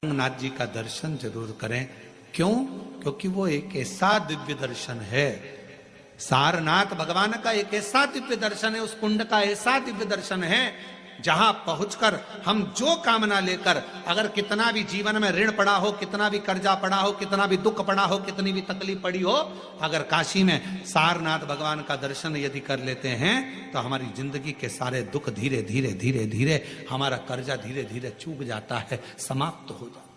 नाथ जी का दर्शन जरूर करें। क्यों? क्योंकि वो एक ऐसा दिव्य दर्शन है, सारनाथ भगवान का एक ऐसा दिव्य दर्शन है, उस कुंड का ऐसा दिव्य दर्शन है जहां पहुंचकर हम जो कामना लेकर, अगर कितना भी जीवन में ऋण पड़ा हो, कितना भी कर्जा पड़ा हो, कितना भी दुख पड़ा हो, कितनी भी तकलीफ पड़ी हो, अगर काशी में सारनाथ भगवान का दर्शन यदि कर लेते हैं तो हमारी जिंदगी के सारे दुख धीरे धीरे धीरे धीरे, हमारा कर्जा धीरे धीरे चूक जाता है, समाप्त हो जाता है।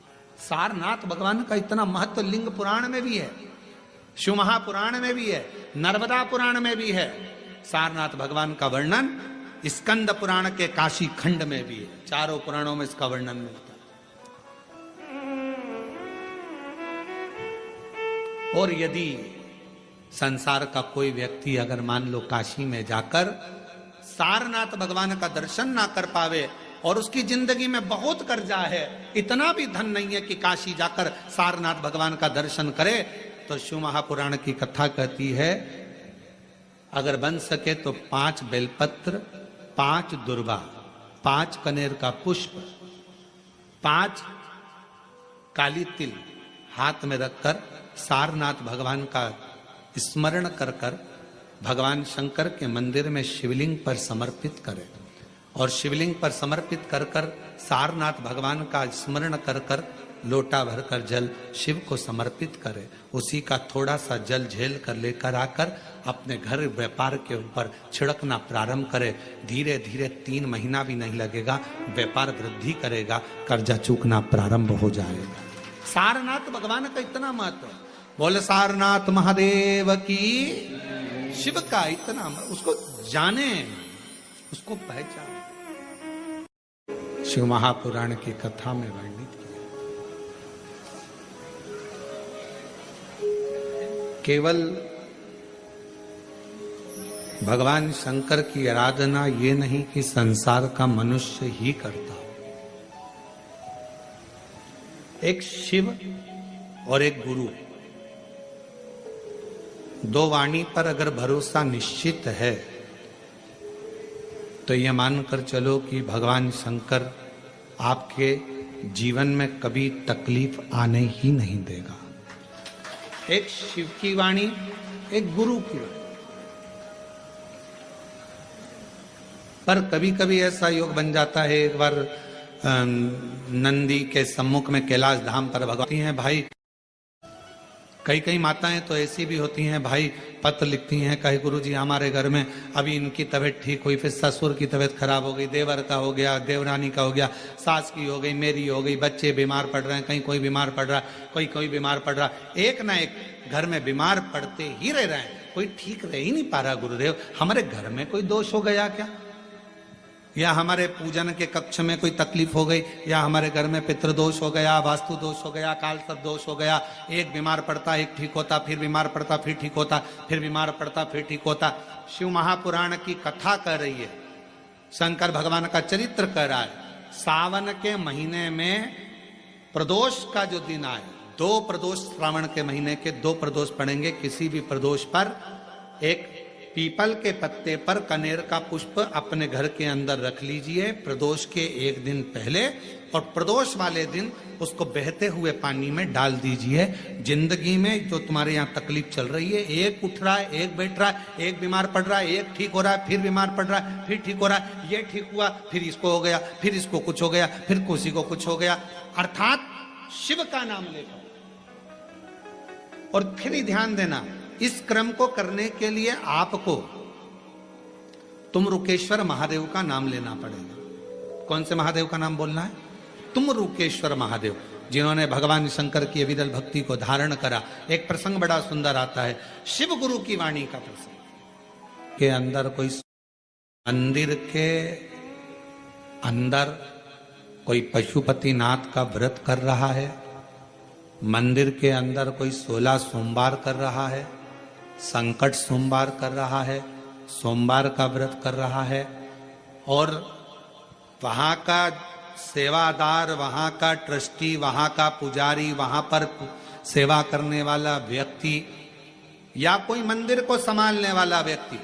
सारनाथ भगवान का इतना महत्व लिंग पुराण में भी है, शिव महापुराण में भी है, नर्मदा पुराण में भी है। सारनाथ भगवान का वर्णन स्कंद पुराण के काशी खंड में भी है, चारों पुराणों में इसका वर्णन मिलता है। और यदि संसार का कोई व्यक्ति अगर मान लो काशी में जाकर सारनाथ भगवान का दर्शन ना कर पावे और उसकी जिंदगी में बहुत कर्जा है, इतना भी धन नहीं है कि काशी जाकर सारनाथ भगवान का दर्शन करे, तो शिव महापुराण की कथा कहती है अगर बन सके तो 5 बेलपत्र, 5 दुर्वा, 5 कनेर का पुष्प, 5 काली तिल हाथ में रखकर सारनाथ भगवान का स्मरण कर कर भगवान शंकर के मंदिर में शिवलिंग पर समर्पित करें और शिवलिंग पर समर्पित कर कर सारनाथ भगवान का स्मरण कर कर लोटा भरकर जल शिव को समर्पित करे, उसी का थोड़ा सा जल झेल कर लेकर आकर अपने घर व्यापार के ऊपर छिड़कना प्रारंभ करे, धीरे धीरे 3 महीना भी नहीं लगेगा, व्यापार वृद्धि करेगा, कर्जा चूकना प्रारंभ हो जाएगा। सारनाथ भगवान का इतना महत्व, बोले सारनाथ महादेव की, शिव का इतना, उसको जाने, उसको पहचाने। शिव महापुराण की कथा में वर्णित किया, केवल भगवान शंकर की आराधना ये नहीं कि संसार का मनुष्य ही करता हो, एक शिव और एक गुरु, 2 वाणी पर अगर भरोसा निश्चित है तो यह मानकर चलो कि भगवान शंकर आपके जीवन में कभी तकलीफ आने ही नहीं देगा। एक शिव की वाणी, एक गुरु की वाणी। पर कभी कभी ऐसा योग बन जाता है, एक बार नंदी के सम्मुख में कैलाश धाम पर भगवती हैं भाई, कई माताएं तो ऐसी भी होती हैं भाई, पत्र लिखती हैं, कहे गुरुजी हमारे घर में अभी इनकी तबीयत ठीक हुई, फिर ससुर की तबीयत खराब हो गई, देवर का हो गया, देवरानी का हो गया, सास की हो गई, मेरी हो गई, बच्चे बीमार पड़ रहे हैं, कहीं कोई बीमार पड़ रहा है, कोई बीमार पड़ रहा, एक ना एक घर में बीमार पड़ते ही रह रहे हैं, कोई ठीक रह ही नहीं पा रहा। गुरुदेव हमारे घर में कोई दोष हो गया क्या, या हमारे पूजन के कक्ष में कोई तकलीफ हो गई, या हमारे घर में पितृदोष हो गया, वास्तु दोष हो गया, काल सर्प दोष हो गया, एक बीमार पड़ता एक ठीक होता, फिर बीमार पड़ता फिर ठीक होता, फिर बीमार पड़ता फिर ठीक होता। शिव महापुराण की कथा कह रही है, शंकर भगवान का चरित्र कह रहा है, सावन के महीने में प्रदोष का जो दिन आए, 2 प्रदोष श्रावण के महीने के 2 प्रदोष पड़ेंगे, किसी भी प्रदोष पर एक पीपल के पत्ते पर कनेर का पुष्प अपने घर के अंदर रख लीजिए प्रदोष के 1 दिन पहले, और प्रदोष वाले दिन उसको बहते हुए पानी में डाल दीजिए। जिंदगी में जो तुम्हारे यहाँ तकलीफ चल रही है, एक उठ रहा है, एक बैठ रहा है, एक बीमार पड़ रहा है, एक ठीक हो रहा है, फिर बीमार पड़ रहा है, फिर ठीक हो रहा है, ये ठीक हुआ, फिर इसको हो गया, फिर इसको कुछ हो गया, फिर किसी को कुछ हो गया, अर्थात शिव का नाम लेकर। और फिर ही ध्यान देना, इस क्रम को करने के लिए आपको तुम रुकेश्वर महादेव का नाम लेना पड़ेगा। कौन से महादेव का नाम बोलना है? तुम रुकेश्वर महादेव, जिन्होंने भगवान शंकर की विरल भक्ति को धारण करा। एक प्रसंग बड़ा सुंदर आता है, शिव गुरु की वाणी का प्रसंग के अंदर कोई मंदिर के अंदर कोई पशुपति नाथ का व्रत कर रहा है, मंदिर के अंदर कोई 16 सोमवार कर रहा है, संकट सोमवार कर रहा है, सोमवार का व्रत कर रहा है, और वहां का सेवादार, वहां का ट्रस्टी, वहां का पुजारी, वहां पर सेवा करने वाला व्यक्ति या कोई मंदिर को संभालने वाला व्यक्ति,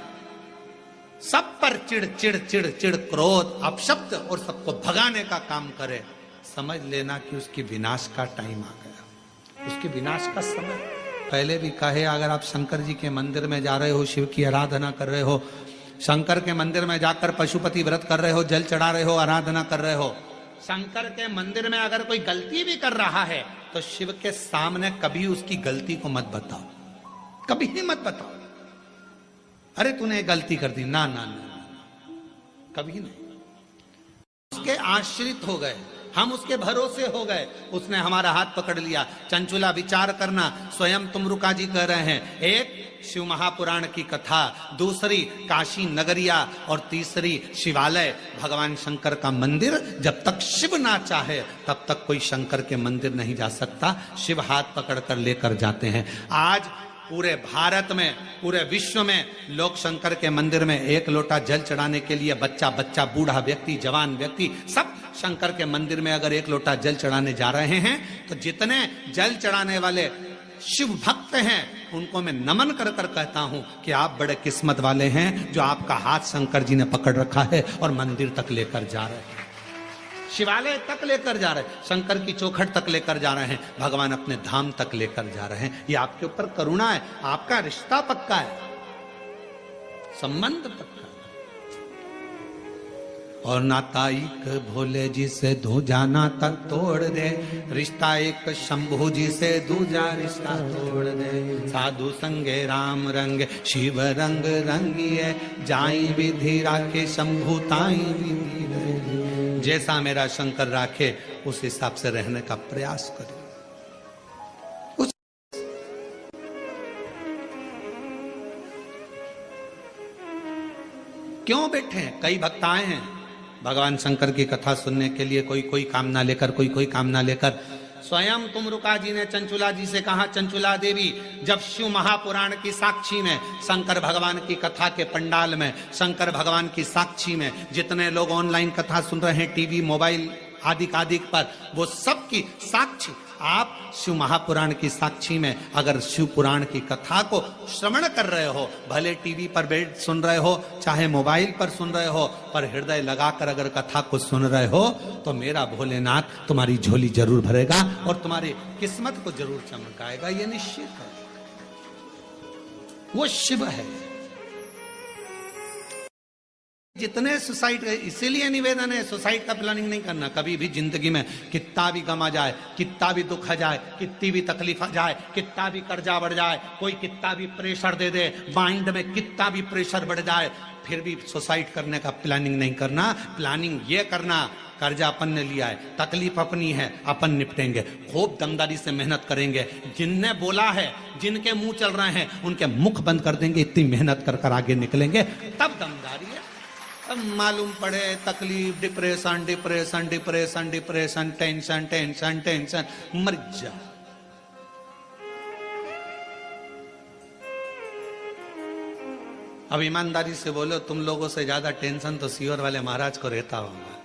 सब पर चिड़ चिड़ चिड़ चिड़, क्रोध, अपशब्द और सबको भगाने का काम करे, समझ लेना कि उसकी विनाश का टाइम आ गया, उसके विनाश का समय। पहले भी कहे, अगर आप शंकर जी के मंदिर में जा रहे हो, शिव की आराधना कर रहे हो, शंकर के मंदिर में जाकर पशुपति व्रत कर रहे हो, जल चढ़ा रहे हो, आराधना कर रहे हो, शंकर के मंदिर में अगर कोई गलती भी कर रहा है तो शिव के सामने कभी उसकी गलती को मत बताओ, कभी ही मत बताओ, अरे तूने गलती कर दी, ना ना ना, कभी नहीं। उसके आश्रित हो गए, हम उसके भरोसे हो गए, उसने हमारा हाथ पकड़ लिया। चंचुला विचार करना, स्वयं तुमरुका जी कह रहे हैं, एक शिव महापुराण की कथा, दूसरी काशी नगरिया और तीसरी शिवालय, भगवान शंकर का मंदिर। जब तक शिव ना चाहे तब तक कोई शंकर के मंदिर नहीं जा सकता, शिव हाथ पकड़कर लेकर जाते हैं। आज पूरे भारत में, पूरे विश्व में लोग शंकर के मंदिर में एक लोटा जल चढ़ाने के लिए, बच्चा बच्चा, बूढ़ा व्यक्ति, जवान व्यक्ति, सब शंकर के मंदिर में अगर एक लोटा जल चढ़ाने जा रहे हैं तो जितने जल चढ़ाने वाले शिव भक्त हैं उनको मैं नमन कर कर कहता हूं कि आप बड़े किस्मत वाले हैं जो आपका हाथ शंकर जी ने पकड़ रखा है और मंदिर तक लेकर जा रहे हैं, शिवालय तक लेकर जा रहे हैं, शंकर की चौखट तक लेकर जा रहे हैं, भगवान अपने धाम तक लेकर जा रहे हैं। ये आपके ऊपर करुणा है, आपका रिश्ता पक्का है, संबंध पक्का है। और नाता एक भोले जी से दूजा नाता तोड़ दे, रिश्ता एक शंभू जी से दूजा रिश्ता तोड़ दे। साधु संगे राम रंग शिव रंग रंगिए, जाई विधि राखे शंभू ताई विधि रंगिए। जैसा मेरा शंकर राखे उस हिसाब से रहने का प्रयास करें। क्यों बैठे हैं? कई भक्त आए हैं भगवान शंकर की कथा सुनने के लिए, कोई कोई कामना लेकर, कोई कोई कामना लेकर। स्वयं तुमरुका जी ने चंचुला जी से कहा, चंचुला देवी, जब शिव महापुराण की साक्षी में, शंकर भगवान की कथा के पंडाल में, शंकर भगवान की साक्षी में जितने लोग ऑनलाइन कथा सुन रहे हैं, टीवी मोबाइल आदि पर, वो सब की साक्षी, आप शिव महापुराण की साक्षी में अगर शिव पुराण की कथा को श्रवण कर रहे हो, भले टीवी पर बैठ सुन रहे हो, चाहे मोबाइल पर सुन रहे हो, पर हृदय लगाकर अगर कथा को सुन रहे हो तो मेरा भोलेनाथ तुम्हारी झोली जरूर भरेगा और तुम्हारी किस्मत को जरूर चमकाएगा, ये निश्चित है। वो शिव है। जितने सुसाइड, इसीलिए निवेदन है, सुसाइड का प्लानिंग नहीं करना कभी भी जिंदगी में। कितना भी गम आ जाए, कितना भी दुख आ जाए, कितनी भी तकलीफ आ जाए, कितना भी कर्जा बढ़ जाए, कोई कितना भी प्रेशर दे दे, माइंड में कितना भी प्रेशर बढ़ जाए, फिर भी सुसाइड करने का प्लानिंग नहीं करना। प्लानिंग ये करना, कर्जा अपन ने लिया है, तकलीफ अपनी है, अपन निपटेंगे, खूब दमदारी से मेहनत करेंगे। जिनने बोला है, जिनके मुंह चल रहे हैं, उनके मुख बंद कर देंगे, इतनी मेहनत कर कर आगे निकलेंगे, तब दमदारी है। अब मालूम पड़े तकलीफ, depression depression depression depression, tension tension tension, मर जा। अब ईमानदारी से बोलो, तुम लोगों से ज्यादा टेंशन तो सीहोर वाले महाराज को रहता होगा।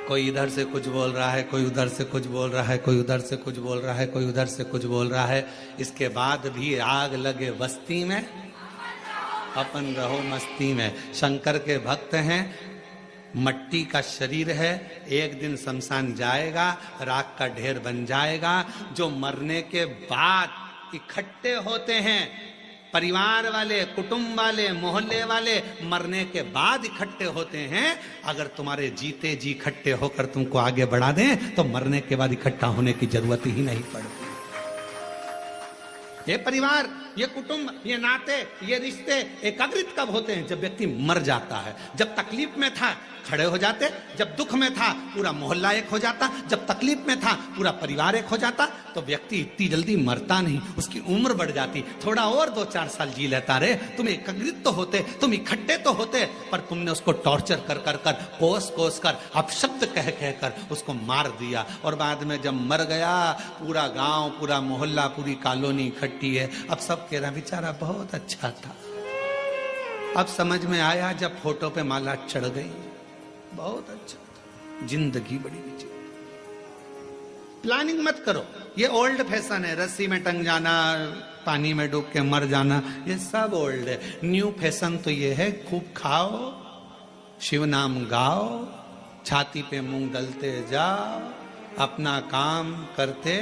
कोई इधर से कुछ बोल रहा है, कोई उधर से कुछ बोल रहा है, कोई उधर से कुछ बोल रहा है, कोई उधर से कुछ बोल रहा है। इसके बाद भी आग लगे बस्ती में, अपन रहो मस्ती में। शंकर के भक्त हैं, मट्टी का शरीर है, एक दिन शमशान जाएगा, राख का ढेर बन जाएगा। जो मरने के बाद इकट्ठे होते हैं, परिवार वाले, कुटुंब वाले, मोहल्ले वाले, मरने के बाद इकट्ठे होते हैं। अगर तुम्हारे जीते जी इकट्ठे होकर तुमको आगे बढ़ा दें तो मरने के बाद इकट्ठा होने की जरूरत ही नहीं पड़ती। ये परिवार, ये कुटुंब, ये नाते, ये रिश्ते एकाग्रित कब होते हैं? जब व्यक्ति मर जाता है। जब तकलीफ में था खड़े हो जाते, जब दुख में था पूरा मोहल्ला एक हो जाता, जब तकलीफ में था पूरा परिवार एक हो जाता। तो व्यक्ति इतनी जल्दी मरता नहीं, उसकी उम्र बढ़ जाती, थोड़ा और 2-4 साल जी लेता रे। तुम एकाग्रित तो होते, तुम इकट्ठे तो होते, पर तुमने उसको टॉर्चर कर कर कर, कोस कोस कर, अपशब्द कह कह कर उसको मार दिया। और बाद में जब मर गया, पूरा गांव, पूरा मोहल्ला, पूरी कॉलोनी इकट्ठी है। अब सब कह रहा बेचारा बहुत अच्छा था। अब समझ में आया जब फोटो पे माला चढ़ गई, बहुत अच्छा था। जिंदगी बड़ी विचित्र। प्लानिंग मत करो, ये ओल्ड फैशन है। रस्सी में टंग जाना, पानी में डूब के मर जाना, ये सब ओल्ड है। न्यू फैशन तो ये है, खूब खाओ, शिव नाम गाओ, छाती पे मूंग डलते जाओ, अपना काम करते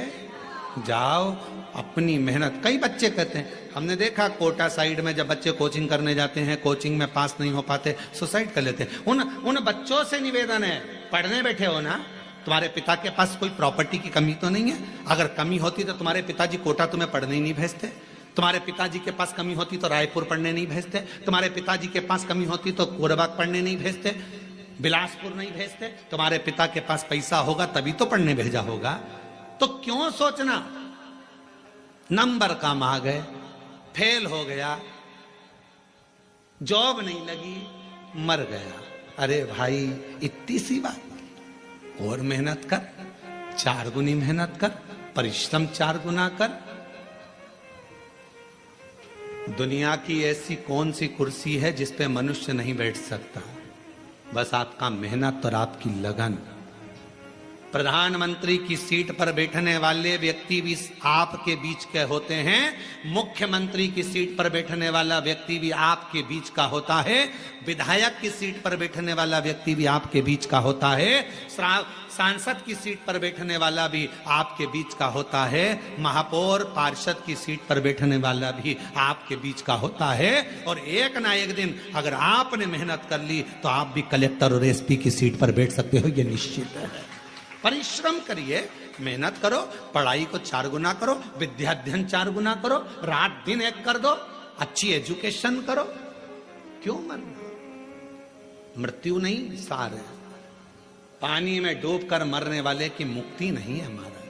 जाओ, अपनी मेहनत। कई बच्चे कहते हैं, हमने देखा कोटा साइड में जब बच्चे कोचिंग करने जाते हैं, कोचिंग में पास नहीं हो पाते, सुसाइड कर लेते हैं। उन बच्चों से निवेदन है, पढ़ने बैठे हो ना, तुम्हारे पिता के पास कोई प्रॉपर्टी की कमी तो नहीं है? अगर कमी होती तो तुम्हारे पिताजी कोटा तुम्हें पढ़ने ही नहीं भेजते। तुम्हारे पिताजी के पास कमी होती तो रायपुर पढ़ने नहीं भेजते। तुम्हारे पिताजी के पास कमी होती तो कोरबाग पढ़ने नहीं भेजते, बिलासपुर नहीं भेजते। तुम्हारे पिता के पास पैसा होगा तभी तो पढ़ने भेजा होगा। तो क्यों सोचना नंबर कम आ गए, फेल हो गया, जॉब नहीं लगी, मर गया। अरे भाई इतनी सी बात, और मेहनत कर, 4 गुनी मेहनत कर, परिश्रम 4 गुना कर। दुनिया की ऐसी कौन सी कुर्सी है जिस पे मनुष्य नहीं बैठ सकता? बस आपका मेहनत और आपकी लगन। प्रधानमंत्री की सीट पर बैठने वाले व्यक्ति भी आपके बीच के होते हैं, मुख्यमंत्री की सीट पर बैठने वाला व्यक्ति भी आपके बीच का होता है, विधायक की सीट पर बैठने वाला व्यक्ति भी आपके बीच का होता है, सांसद की सीट पर बैठने वाला भी आपके बीच का होता है, महापौर पार्षद की सीट पर बैठने वाला भी आपके बीच का होता है। और एक ना एक दिन अगर आपने मेहनत कर ली तो आप भी कलेक्टर और एसपी की सीट पर बैठ सकते हो, यह निश्चित है। परिश्रम करिए, मेहनत करो, पढ़ाई को 4 गुना करो, विद्याध्ययन 4 गुना करो, रात दिन एक कर दो, अच्छी एजुकेशन करो। क्यों मरना? मृत्यु नहीं सार है। पानी में डूबकर मरने वाले की मुक्ति नहीं है हमारा।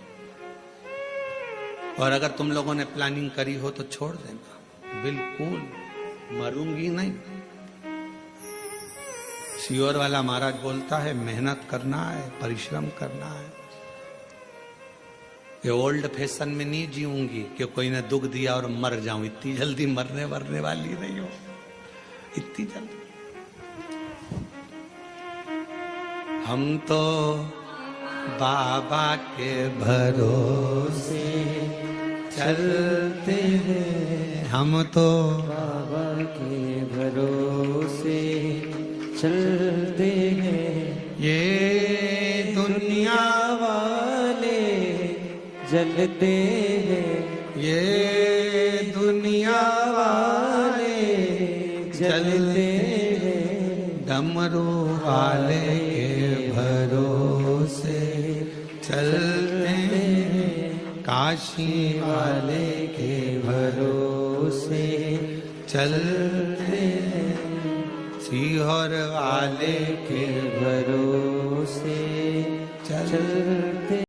और अगर तुम लोगों ने प्लानिंग करी हो तो छोड़ देना, बिल्कुल मरूंगी नहीं। सियोर वाला महाराज बोलता है मेहनत करना है, परिश्रम करना है। ये ओल्ड फैशन में नहीं जीऊंगी कि कोई ने दुख दिया और मर जाऊं। इतनी जल्दी मरने वाली नहीं हो, इतनी जल्दी। हम तो बाबा के भरोसे चलते हैं, हम तो बाबा के भरोसे चलते हैं। ये दुनिया वाले जलते हैं, ये दुनिया वाले जलते हैं। डमरू वाले के भरोसे चलते हैं, काशी वाले के भरोसे चलते हैं, सीहोर वाले के भरोसे चलते